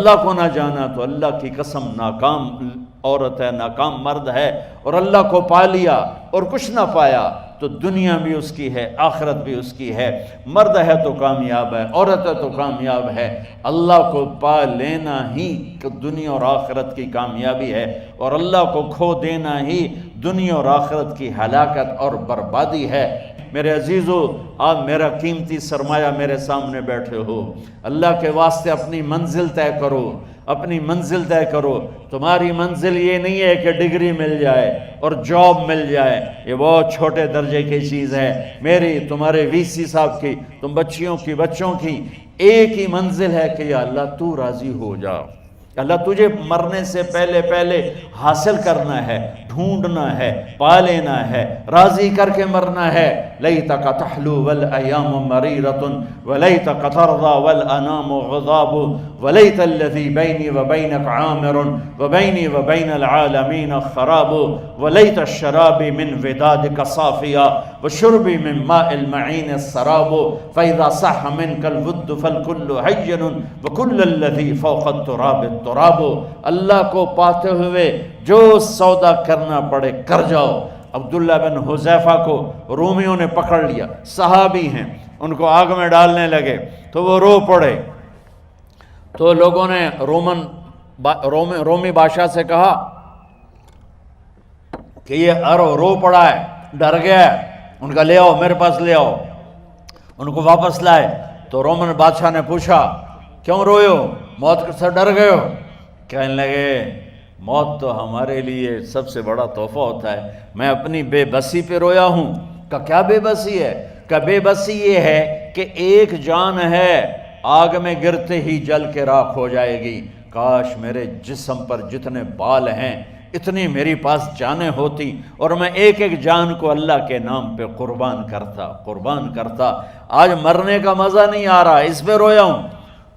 اللہ کو نہ جانا تو اللہ کی قسم ناکام عورت ہے، ناکام مرد ہے، اور اللہ کو پا لیا اور کچھ نہ پایا تو دنیا بھی اس کی ہے، آخرت بھی اس کی ہے۔ مرد ہے تو کامیاب ہے، عورت ہے تو کامیاب ہے۔ اللہ کو پا لینا ہی دنیا اور آخرت کی کامیابی ہے، اور اللہ کو کھو دینا ہی دنیا اور آخرت کی ہلاکت اور بربادی ہے۔ میرے عزیزو، آپ میرا قیمتی سرمایہ میرے سامنے بیٹھے ہو، اللہ کے واسطے اپنی منزل طے کرو، اپنی منزل طے کرو۔ تمہاری منزل یہ نہیں ہے کہ ڈگری مل جائے اور جاب مل جائے، یہ بہت چھوٹے درجے کی چیز ہے۔ میری، تمہارے وی سی صاحب کی، تم بچوں کی ایک ہی منزل ہے کہ یا اللہ تو راضی ہو جا۔ اللہ تجھے مرنے سے پہلے حاصل کرنا ہے، ڈھونڈنا ہے، پا لینا ہے، راضی کر کے مرنا ہے۔ لیتک تحلو والایام مریرۃ ولیتک ترضی والانام غضاب ولیت الذی بینی وبینک عامر وبینی وبین العالمین خراب ولیت الشراب من ودادک صافیا وشربی من ماء المعین السراب فاذا صح منک الود فالکل حین وکل الذی فوق التراب التراب۔ اللہ کو پاتے ہوئے جو سودا کرنا پڑے کر جاؤ۔ عبداللہ بن حذیفہ کو رومیوں نے پکڑ لیا، صحابی ہیں، ان کو آگ میں ڈالنے لگے تو وہ رو پڑے، تو لوگوں نے رومی بادشاہ سے کہا کہ یہ رو پڑا ہے، ڈر گیا ہے، ان کا لے آؤ، میرے پاس لے آؤ۔ ان کو واپس لائے تو رومن بادشاہ نے پوچھا کیوں روئے ہو، موت سے ڈر گئے ہو؟ کہنے لگے موت تو ہمارے لیے سب سے بڑا تحفہ ہوتا ہے، میں اپنی بے بسی پہ رویا ہوں۔ کہ کیا بے بسی ہے؟ کہ بے بسی یہ ہے کہ ایک جان ہے آگ میں گرتے ہی جل کے راکھ ہو جائے گی، کاش میرے جسم پر جتنے بال ہیں اتنی میری پاس جانیں ہوتی اور میں ایک ایک جان کو اللہ کے نام پہ قربان کرتا۔ آج مرنے کا مزہ نہیں آ رہا، اس پہ رویا ہوں۔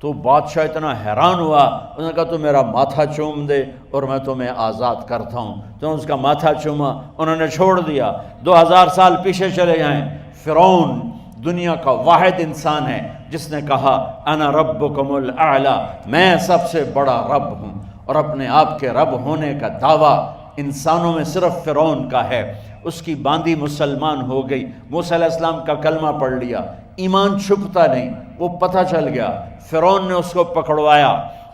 تو بادشاہ اتنا حیران ہوا، انہوں نے کہا تو میرا ماتھا چوم دے اور میں تمہیں آزاد کرتا ہوں۔ تو اس کا ماتھا چوما، انہوں نے چھوڑ دیا۔ 2000 سال پیچھے چلے جائیں، فرعون دنیا کا واحد انسان ہے جس نے کہا انا ربکم الاعلی، میں سب سے بڑا رب ہوں، اور اپنے آپ کے رب ہونے کا دعویٰ انسانوں میں صرف فرعون کا ہے۔ اس کی باندی مسلمان ہو گئی، موسیٰ علیہ السلام کا کلمہ پڑھ لیا، ایمان چھپتا نہیں، وہ پتہ چل گیا۔ فرعون نے اس کو پکڑوایا،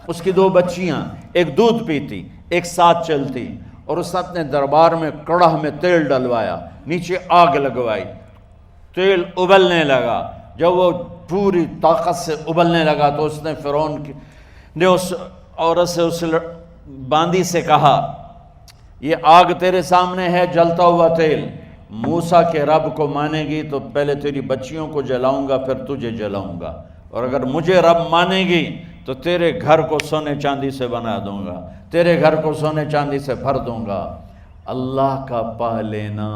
اس کی 2 بچیاں، ایک دودھ پیتی ایک ساتھ چلتی، اور اس نے اپنے دربار میں کڑاہ میں تیل ڈلوایا، نیچے آگ لگوائی، تیل ابلنے لگا۔ جب وہ پوری طاقت سے ابلنے لگا تو اس نے فرعون نے اس عورت سے، اس باندی سے کہا یہ آگ تیرے سامنے ہے، جلتا ہوا تیل، موسیٰ کے رب کو مانے گی تو پہلے تیری بچیوں کو جلاؤں گا پھر تجھے جلاؤں گا، اور اگر مجھے رب مانے گی تو تیرے گھر کو سونے چاندی سے بنا دوں گا، تیرے گھر کو سونے چاندی سے بھر دوں گا۔ اللہ کا پا لینا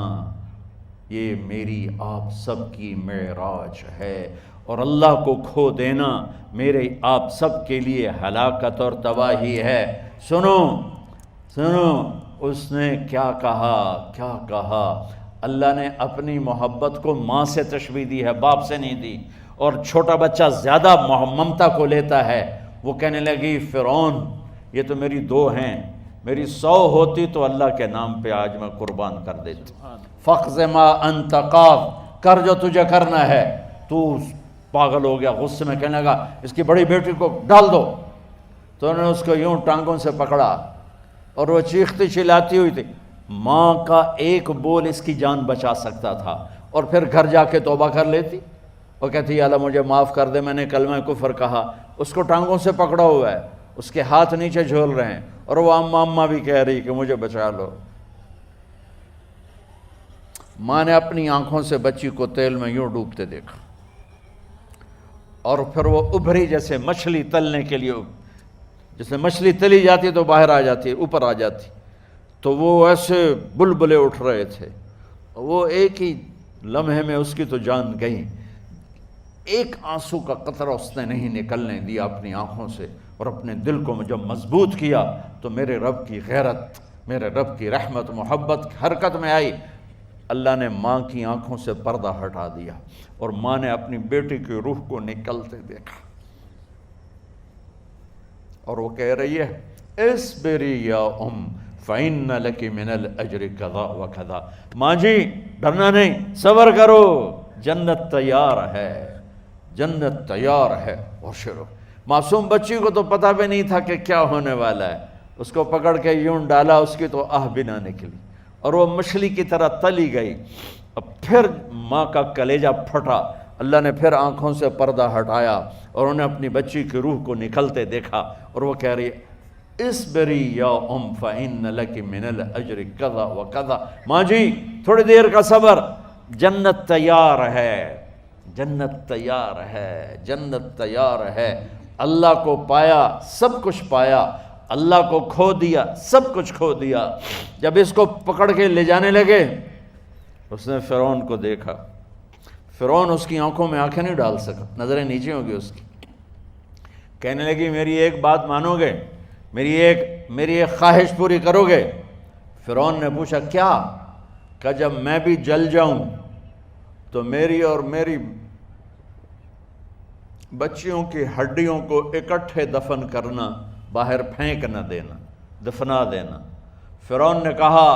یہ میری آپ سب کی معراج ہے، اور اللہ کو کھو دینا میرے آپ سب کے لیے ہلاکت اور تباہی ہے۔ سنو اس نے کیا کہا؟ اللہ نے اپنی محبت کو ماں سے تشبیہ دی ہے، باپ سے نہیں دی، اور چھوٹا بچہ زیادہ ممتا کو لیتا ہے۔ وہ کہنے لگی فرعون یہ تو میری 2 ہیں، میری 100 ہوتی تو اللہ کے نام پہ آج میں قربان کر دیتی۔ فَقْضِ مَا أَنْتَ قَاضٍ، کر جو تجھے کرنا ہے۔ تو پاگل ہو گیا، غصے میں کہنے لگا اس کی بڑی بیٹی کو ڈال دو۔ تو انہوں نے اس کو یوں ٹانگوں سے پکڑا اور وہ چیختی چلاتی ہوئی تھی۔ ماں کا ایک بول اس کی جان بچا سکتا تھا، اور پھر گھر جا کے توبہ کر لیتی اور کہتی اللہ مجھے معاف کر دے، میں نے کلمہ کفر کہا۔ اس کو ٹانگوں سے پکڑا ہوا ہے، اس کے ہاتھ نیچے جھول رہے ہیں، اور وہ اماں بھی کہہ رہی کہ مجھے بچا لو۔ ماں نے اپنی آنکھوں سے بچی کو تیل میں یوں ڈوبتے دیکھا، اور پھر وہ ابھری جیسے مچھلی تلنے کے لیے، جیسے مچھلی تلی جاتی تو باہر آ جاتی، اوپر آ جاتی، تو وہ ایسے بلبلے اٹھ رہے تھے۔ وہ ایک ہی لمحے میں اس کی تو جان گئی، ایک آنسو کا قطرہ اس نے نہیں نکلنے دیا اپنی آنکھوں سے، اور اپنے دل کو جب مضبوط کیا تو میرے رب کی غیرت، میرے رب کی رحمت محبت حرکت میں آئی۔ اللہ نے ماں کی آنکھوں سے پردہ ہٹا دیا، اور ماں نے اپنی بیٹی کی روح کو نکلتے دیکھا۔ اور وہ کہہ رہی ہے اصبری یا فإن لک من الأجر کذا و کذا، ماں جی ڈرنا نہیں، صبر کرو، جنت تیار ہے، جنت تیار ہے۔ اور شروع، معصوم بچی کو تو پتہ بھی نہیں تھا کہ کیا ہونے والا ہے، اس کو پکڑ کے یوں ڈالا، اس کی تو آہ بھی نہ نکلی اور وہ مچھلی کی طرح تلی گئی۔ اب پھر ماں کا کلیجہ پھٹا، اللہ نے پھر آنکھوں سے پردہ ہٹایا اور انہیں اپنی بچی کی روح کو نکلتے دیکھا، اور وہ کہہ رہی ہے اصبری یا فإن لک من الأجر کذا و کذا، ماں جی تھوڑی دیر کا صبر، جنت تیار ہے، جنت تیار ہے، جنت تیار ہے۔ اللہ کو پایا، سب کچھ پایا، اللہ کو کھو دیا، سب کچھ کھو دیا۔ جب اس کو پکڑ کے لے جانے لگے، اس نے فرعون کو دیکھا، فرعون اس کی آنکھوں میں آنکھیں نہیں ڈال سکا، نظریں نیچے ہوں گی اس کی۔ کہنے لگی میری ایک بات مانو گے، میری ایک خواہش پوری کرو گے؟ فرعون نے پوچھا کیا؟ کہ جب میں بھی جل جاؤں تو میری اور میری بچیوں کی ہڈیوں کو اکٹھے دفن کرنا، باہر پھینک نہ دینا، دفنا دینا۔ فرعون نے کہا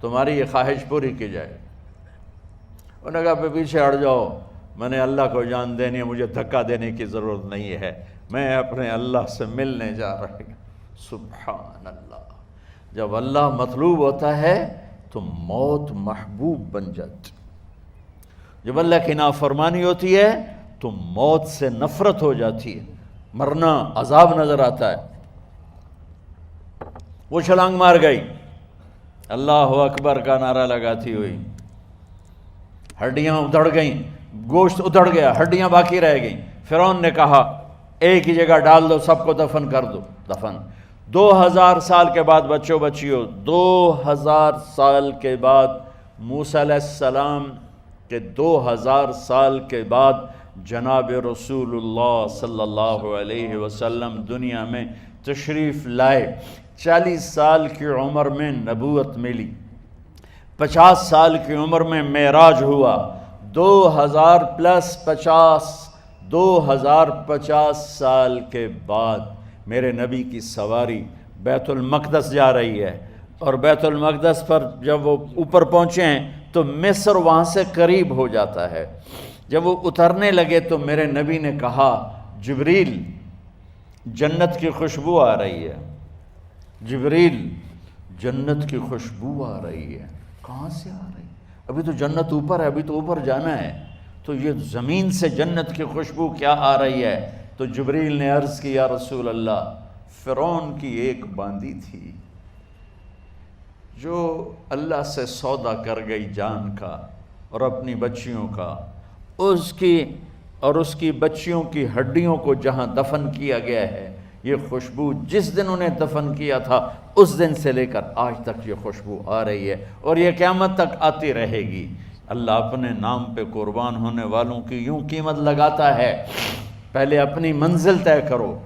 تمہاری یہ خواہش پوری کی جائے۔ انہوں نے کہا پیچھے ہٹ جاؤ، میں نے اللہ کو جان دینی ہے، مجھے دھکا دینے کی ضرورت نہیں ہے، میں اپنے اللہ سے ملنے جا رہا ہوں۔ سبحان اللہ، جب اللہ مطلوب ہوتا ہے تو موت محبوب بن جاتی، جب اللہ کی نافرمانی ہوتی ہے تو موت سے نفرت ہو جاتی ہے، مرنا عذاب نظر آتا ہے۔ وہ چھلانگ مار گئی، اللہ اکبر کا نعرہ لگاتی ہوئی، ہڈیاں ادھڑ گئیں، گوشت ادھڑ گیا، ہڈیاں باقی رہ گئیں۔ فرعون نے کہا ایک ہی جگہ ڈال دو، سب کو دفن کر دو۔ دفن 2000 سال کے بعد بچوں بچیوں، 2000 سال کے بعد موسیٰ علیہ السلام کے 2000 سال کے بعد جناب رسول اللہ صلی اللہ علیہ وسلم دنیا میں تشریف لائے۔ 40 سال کی عمر میں نبوت ملی، 50 سال کی عمر میں معراج ہوا، 2000 پلس 50، 2050 سال کے بعد میرے نبی کی سواری بیت المقدس جا رہی ہے، اور بیت المقدس پر جب وہ اوپر پہنچے ہیں تو مصر وہاں سے قریب ہو جاتا ہے۔ جب وہ اترنے لگے تو میرے نبی نے کہا جبریل جنت کی خوشبو آ رہی ہے، جبریل جنت کی خوشبو آ رہی ہے۔ کہاں سے آ رہی ہے؟ ابھی تو جنت اوپر ہے، ابھی تو اوپر جانا ہے، تو یہ زمین سے جنت کی خوشبو کیا آ رہی ہے؟ تو جبریل نے عرض کی یا رسول اللہ، فرعون کی ایک باندی تھی جو اللہ سے سودا کر گئی جان کا اور اپنی بچیوں کا، اس کی بچیوں کی ہڈیوں کو جہاں دفن کیا گیا ہے، یہ خوشبو جس دن انہیں دفن کیا تھا اس دن سے لے کر آج تک یہ خوشبو آ رہی ہے، اور یہ قیامت تک آتی رہے گی۔ اللہ اپنے نام پہ قربان ہونے والوں کی یوں قیمت لگاتا ہے، پہلے اپنی منزل طے کرو،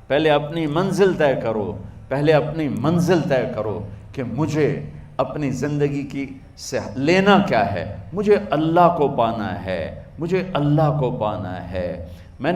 پہلے اپنی منزل طے کرو، پہلے اپنی منزل طے کرو کہ مجھے اپنی زندگی کی سے لینا کیا ہے، مجھے اللہ کو پانا ہے، مجھے اللہ کو پانا ہے۔